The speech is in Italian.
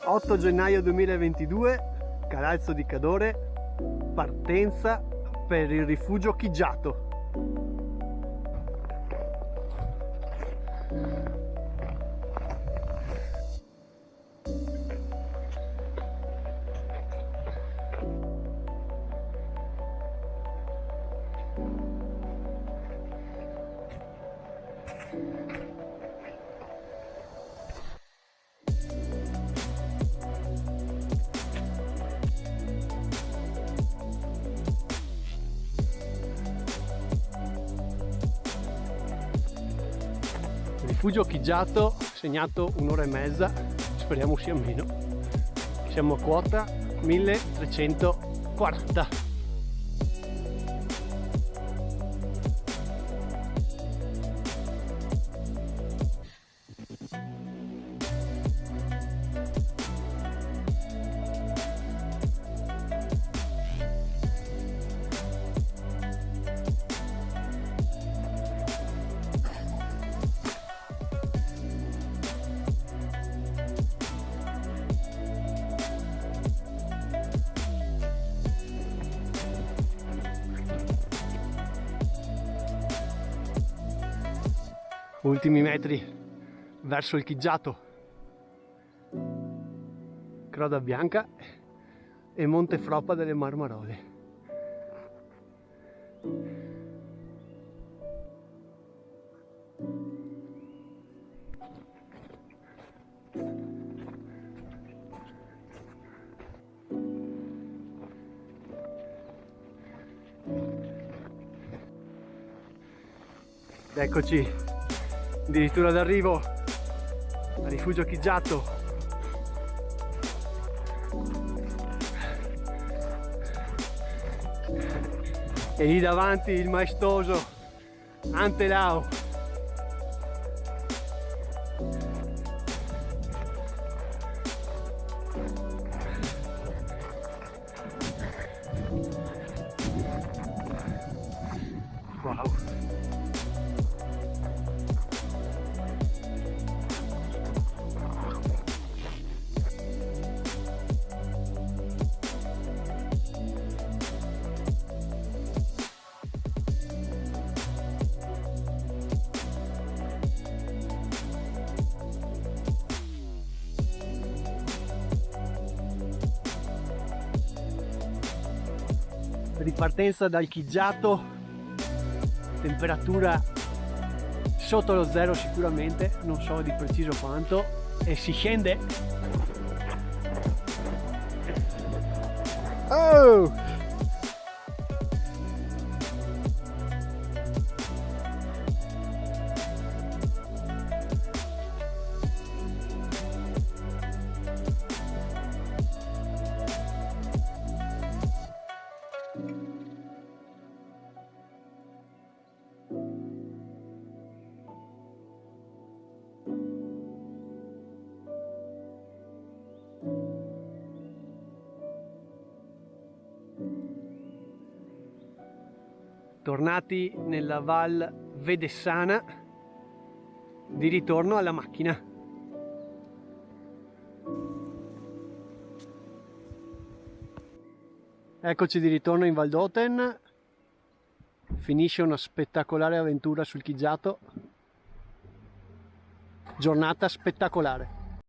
...8 gennaio 2022, Calalzo di Cadore, partenza per il rifugio Chiggiato. Rifugio Chiggiato, segnato 1 ora e mezza, speriamo sia meno. Siamo a quota 1340. Ultimi metri verso il Chiggiato, Croda Bianca e Monte Froppa delle Marmarole. Eccoci. Addirittura d'arrivo al rifugio Chiggiato. E lì davanti il maestoso Antelao. Wow. Ripartenza dal Chiggiato, temperatura sotto lo zero sicuramente, non so di preciso quanto, e si scende. Oh! Tornati nella Val Vedessana, di ritorno alla macchina. Eccoci di ritorno in Val d'Oten, finisce una spettacolare avventura sul Chiggiato, giornata spettacolare.